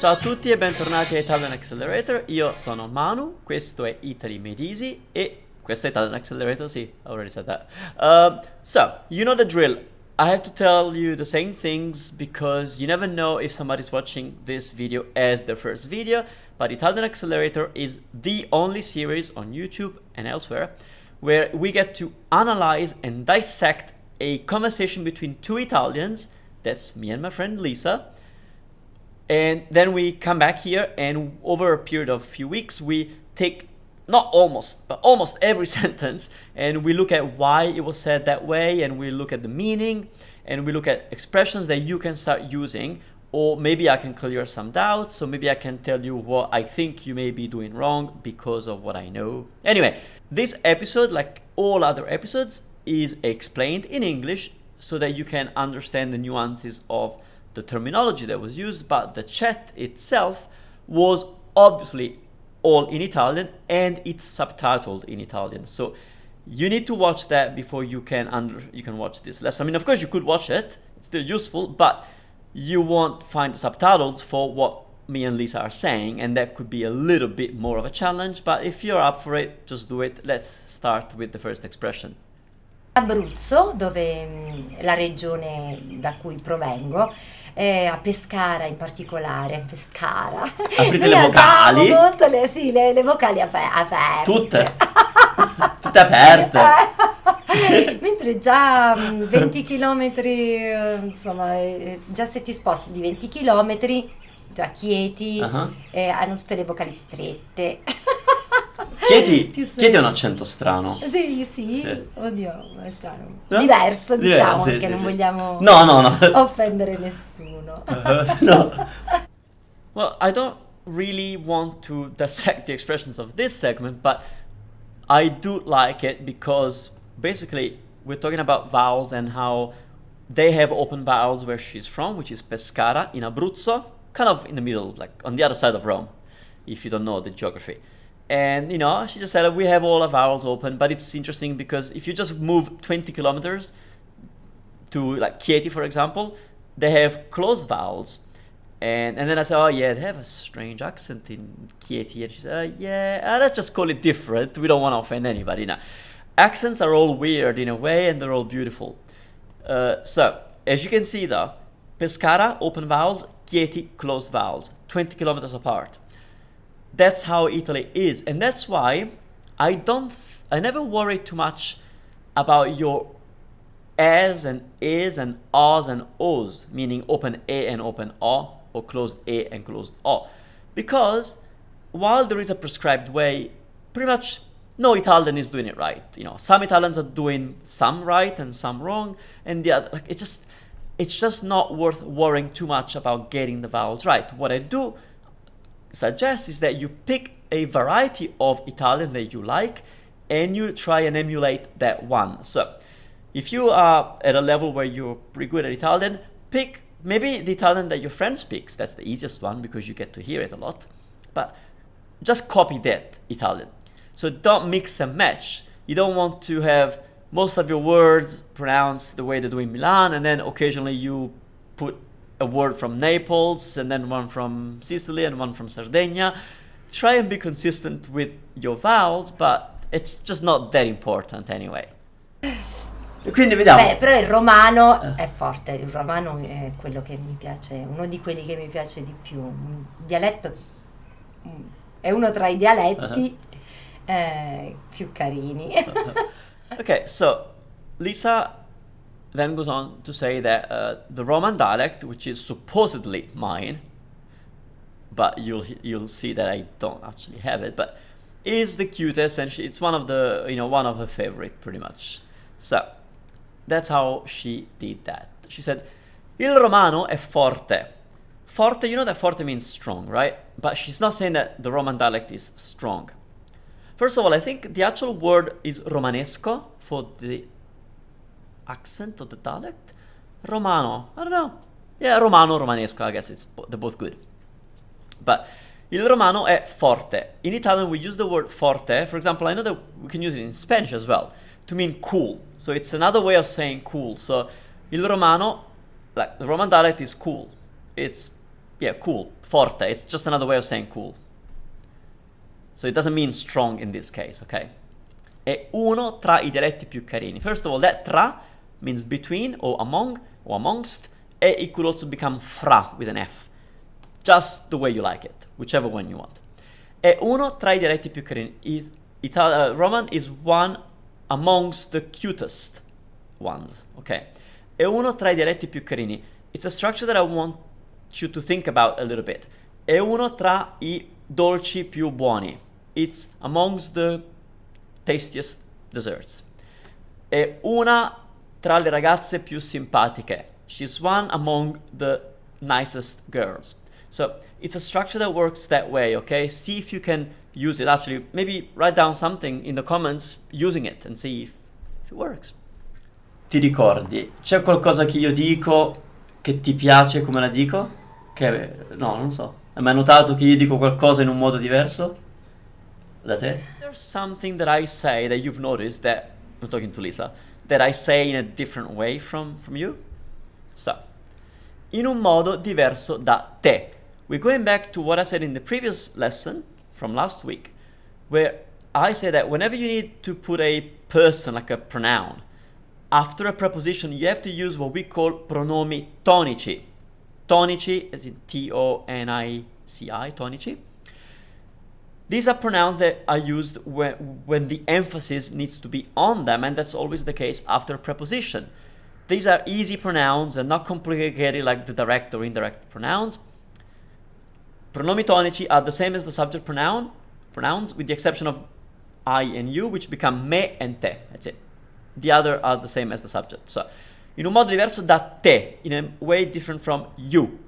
Ciao a tutti e bentornati a Italian Accelerator. Io sono Manu, questo è Italy Made Easy e questo è Italian Accelerator, sì, I already said that. So, you know the drill. I have to tell you the same things because you never know if somebody's watching this video as their first video, but Italian Accelerator is the only series on YouTube and elsewhere where we get to analyze and dissect a conversation between two Italians, that's me and my friend Lisa, and then we come back here and over a period of a few weeks we take not almost but almost every sentence and we look at why it was said that way, and we look at the meaning, and we look at expressions that you can start using, or maybe I can clear some doubts, so maybe I can tell you what I think you may be doing wrong because of what I know. Anyway, this episode, like all other episodes, is explained in English so that you can understand the nuances of the terminology that was used, but the chat itself was obviously all in Italian and it's subtitled in Italian. So you need to watch that before you can watch this lesson. I mean, of course you could watch it, it's still useful, but you won't find the subtitles for what me and Lisa are saying, and that could be a little bit more of a challenge, but if you're up for it, just do it. Let's start with the first expression. Abruzzo, dove la regione da cui provengo, a Pescara in particolare, Pescara. Aprite le vocali? Molto le vocali aperte. Tutte aperte. Mentre già 20 chilometri, insomma, già se ti sposti di 20 chilometri, già chieti, hanno tutte le vocali strette. Chieti ha un accento strano. Sì. Oddio, è strano. No? Diverso, diciamo, perché non vogliamo offendere nessuno. No. Well, I don't really want to dissect the expressions of this segment, but I do like it because basically we're talking about vowels and how they have open vowels where she's from, which is Pescara in Abruzzo, kind of in the middle, like on the other side of Rome, if you don't know the geography. And, you know, she just said we have all our vowels open, but it's interesting because if you just move 20 kilometers to, like, Chieti, for example, they have closed vowels. And then I said, oh, yeah, they have a strange accent in Chieti. And she said, let's just call it different. We don't want to offend anybody now. Accents are all weird in a way, and they're all beautiful. So, as you can see, though, Pescara, open vowels, Chieti, closed vowels, 20 kilometers apart. That's how Italy is, and that's why I never worry too much about your as and is and ahs and ohs, meaning open a and open o, or closed a and closed o, because while there is a prescribed way, pretty much no Italian is doing it right. You know, some Italians are doing some right and some wrong, and the other, like, it's just not worth worrying too much about getting the vowels right. What I do suggest is that you pick a variety of Italian that you like and you try and emulate that one. So if you are at a level where you're pretty good at Italian, pick maybe the Italian that your friend speaks. That's the easiest one because you get to hear it a lot. But just copy that Italian. So don't mix and match. You don't want to have most of your words pronounced the way they do in Milan, and then occasionally you put a word from Naples, and then one from Sicily, and one from Sardinia. Try and be consistent with your vowels, but it's just not that important anyway. Quindi vediamo. Beh, però il romano è forte, il romano è quello che mi piace, uno di quelli che mi piace di più. Un dialetto è uno tra i dialetti più carini. Okay, so Lisa then goes on to say that the Roman dialect, which is supposedly mine, but you'll see that I don't actually have it, but is the cutest, and it's one of her favorite pretty much. So that's how she did that. She said, "Il romano è forte." Forte, you know that forte means strong, right? But she's not saying that the Roman dialect is strong. First of all, I think the actual word is romanesco for the accent of the dialect. Romano, I don't know. Yeah, romano, romanesco, I guess they're both good. But il romano è forte. In Italian we use the word forte. For example, I know that we can use it in Spanish as well to mean cool. So it's another way of saying cool. So il romano, like the Roman dialect, is cool. It's Yeah, cool. Forte. It's just another way of saying cool. So it doesn't mean strong in this case, okay? È uno tra I dialetti più carini. First of all, that tra means between or among or amongst. E it could also become fra with an F. Just the way you like it, whichever one you want. È uno tra I dialetti più carini. Roman is one amongst the cutest ones, okay? È uno tra I dialetti più carini. It's a structure that I want you to think about a little bit. È uno tra I dolci più buoni. It's amongst the tastiest desserts. È una tra le ragazze più simpatiche. She's one among the nicest girls. So it's a structure that works that way, okay? See if you can use it. Actually, maybe write down something in the comments using it and see if it works. Ti ricordi? C'è qualcosa che io dico che ti piace come la dico? No, non so. Hai mai notato che io dico qualcosa in un modo diverso? Da te? There's something that I say that you've noticed that, I'm talking to Lisa, that I say in a different way from you? So, in un modo diverso da te. We're going back to what I said in the previous lesson from last week, where I say that whenever you need to put a person, like a pronoun, after a preposition, you have to use what we call pronomi tonici. Tonici, as in T-O-N-I-C-I, tonici. These are pronouns that are used when the emphasis needs to be on them, and that's always the case after a preposition. These are easy pronouns and not complicated like the direct or indirect pronouns. Pronomi tonici are the same as the subject pronouns, with the exception of I and you, which become me and te. That's it. The other are the same as the subject. So, in un modo diverso da te, in a way different from you.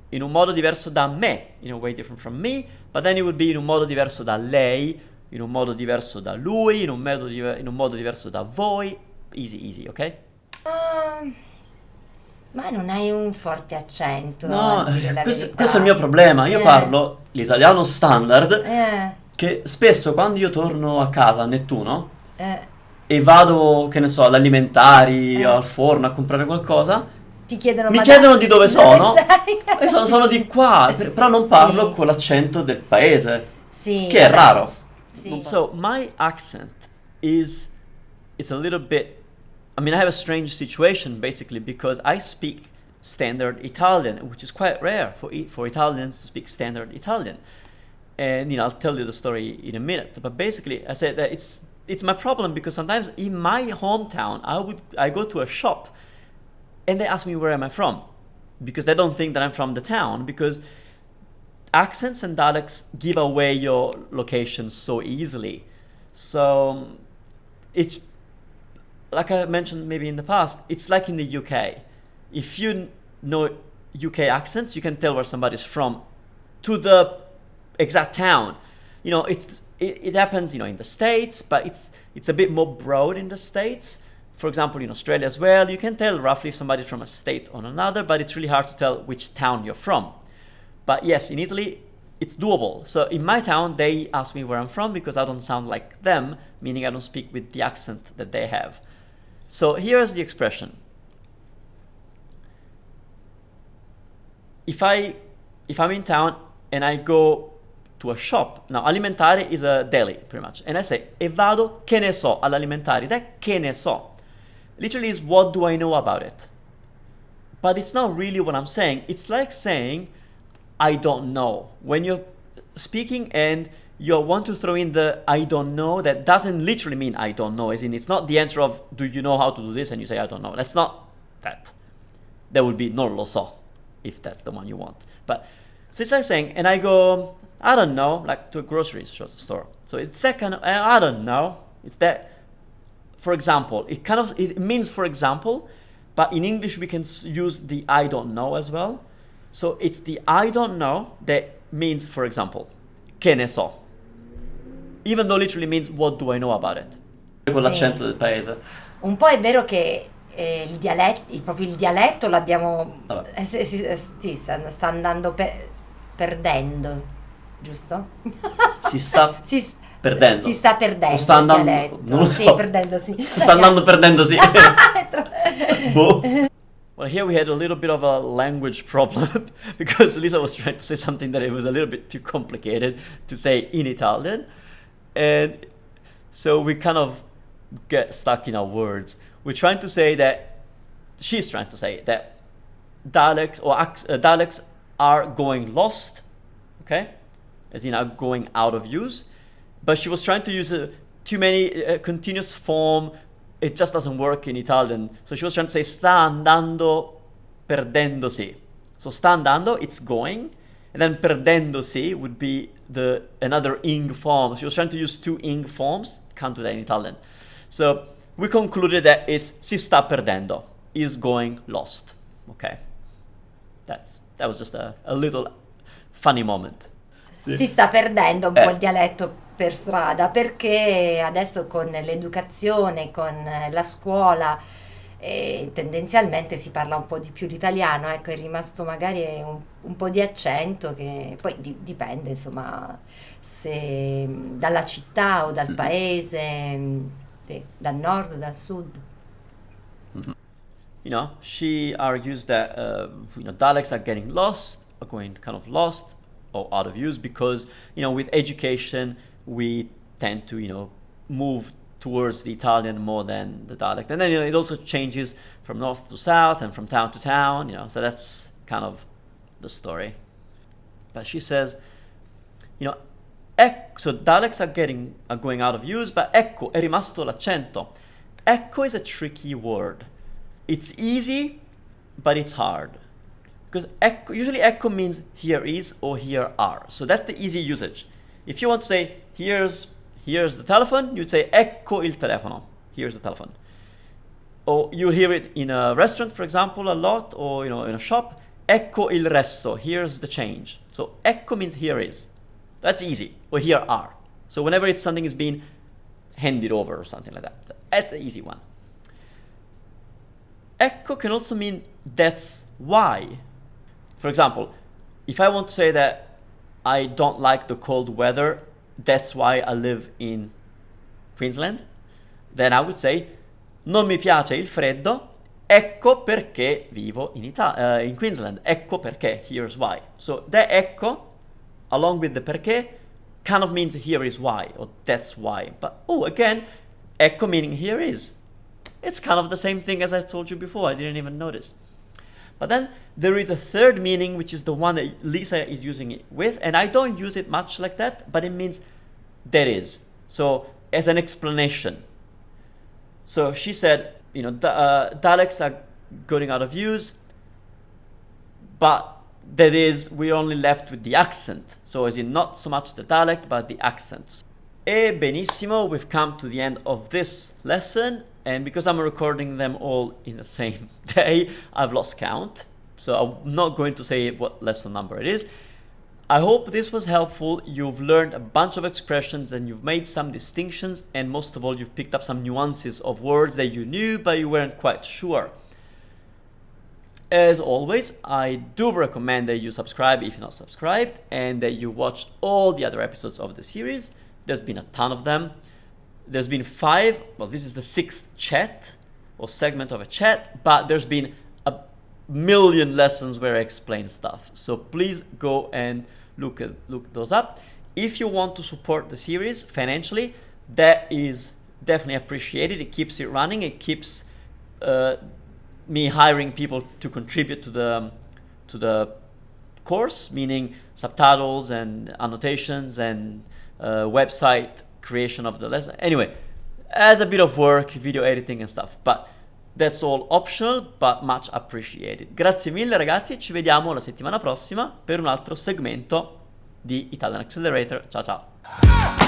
In un modo diverso da me, in a way different from me, but then it would be in un modo diverso da lei, in un modo diverso da lui, in un modo diverso da voi. Easy, ok? Ma non hai un forte accento. No, questo è il mio problema. Io parlo l'italiano standard, che spesso quando io torno a casa a Nettuno e vado, che ne so, all'alimentari, al forno a comprare qualcosa, mi chiedono di dove sono, e sono di qua, però non parlo con l'accento del paese, che è raro. Sì. So my accent is a little bit, I mean, I have a strange situation basically because I speak standard Italian, which is quite rare for Italians to speak standard Italian. And I'll tell you the story in a minute. But basically, I said that it's my problem because sometimes in my hometown I go to a shop and they ask me where am I from, because they don't think that I'm from the town, because accents and dialects give away your location so easily. So it's like I mentioned maybe in the past, it's like in the UK. If you know UK accents, you can tell where somebody's from to the exact town. It happens, in the States, but it's a bit more broad in the States. For example, in Australia as well, you can tell roughly if somebody's from a state or another, but it's really hard to tell which town you're from. But yes, in Italy, it's doable. So in my town, they ask me where I'm from because I don't sound like them, meaning I don't speak with the accent that they have. So here's the expression. If I'm in town and I go to a shop, now alimentare is a deli pretty much, and I say e vado che ne so all'alimentare. That che ne so literally is what do I know about it, but it's not really what I'm saying. It's like saying I don't know. When you're speaking and you want to throw in the I don't know, that doesn't literally mean I don't know, as in it's not the answer of do you know how to do this and you say I don't know. That's not that. That would be non lo so, if that's the one you want. But so it's like saying, and I go, I don't know, like to a grocery store. So it's that kind of, I don't know. It's that, for example, it means for example, but in English we can use the I don't know as well. So it's the I don't know that means for example, che ne so. Even though literally means what do I know about it. Con l'accento del paese. Un po' è vero che proprio il dialetto l'abbiamo, sta andando perdendo, giusto? Si sta perdendo. Si sta perdendo. Sta andando, il dialetto. non lo so. Sì, perdendo, sì. Sta andando perdendo, sì. Boh. Well, here we had a little bit of a language problem because Lisa was trying to say something that it was a little bit too complicated to say in Italian. And so we kind of get stuck in our words. She's trying to say that dialects are going lost, okay? As in are going out of use. But she was trying to use too many continuous form. It just doesn't work in Italian. So she was trying to say sta andando perdendosi. So sta andando, it's going. And then perdendosi would be another ing form. She was trying to use two ing forms. Can't do that in Italian. So we concluded that it's si sta perdendo, is going lost. Okay. That was just a little funny moment. Si sta perdendo un po' il dialetto per strada, perché adesso con l'educazione, con la scuola, tendenzialmente si parla un po' di più l'italiano, ecco, è rimasto magari un po' di accento che poi dipende, insomma, se dalla città o dal paese, sì, dal nord o dal sud. You know, she argues that dialects are getting lost, are going kind of lost or out of use because, with education, we tend to, move towards the Italian more than the dialect. And then, it also changes from north to south and from town to town, so that's kind of the story. But she says, so dialects are going out of use, but ecco, è rimasto l'accento. Ecco is a tricky word. It's easy, but it's hard. Because usually ecco means here is or here are. So that's the easy usage. If you want to say here's the telephone, you'd say ecco il telefono. Here's the telephone. Or you'll hear it in a restaurant, for example, a lot, or in a shop. Ecco il resto. Here's the change. So ecco means here is. That's easy. Or here are. So whenever something is being handed over or something like that. That's the easy one. Ecco can also mean that's why. For example, if I want to say that I don't like the cold weather, that's why I live in Queensland, then I would say non mi piace il freddo, ecco perché vivo in Queensland. Ecco perché, here's why. So the ecco, along with the perché, kind of means here is why, or that's why. But again, ecco meaning here is. It's kind of the same thing as I told you before. I didn't even notice. But then there is a third meaning, which is the one that Lisa is using it with. And I don't use it much like that, but it means there is. So as an explanation. So she said, dialects are going out of use, but that is, we're only left with the accent. So as in not so much the dialect, but the accents. E benissimo, we've come to the end of this lesson. And because I'm recording them all in the same day, I've lost count. So I'm not going to say what lesson number it is. I hope this was helpful. You've learned a bunch of expressions and you've made some distinctions. And most of all, you've picked up some nuances of words that you knew, but you weren't quite sure. As always, I do recommend that you subscribe if you're not subscribed and that you watch all the other episodes of the series. There's been a ton of them. There's been 5, well, this is the 6th chat or segment of a chat, but there's been a million lessons where I explain stuff. So please go and look those up. If you want to support the series financially, that is definitely appreciated. It keeps it running. It keeps me hiring people to contribute to the course, meaning subtitles and annotations and website creation of the lesson. Anyway, as a bit of work, video editing and stuff, but that's all optional, but much appreciated. Grazie mille ragazzi, ci vediamo la settimana prossima per un altro segmento di Italian Accelerator. Ciao ciao!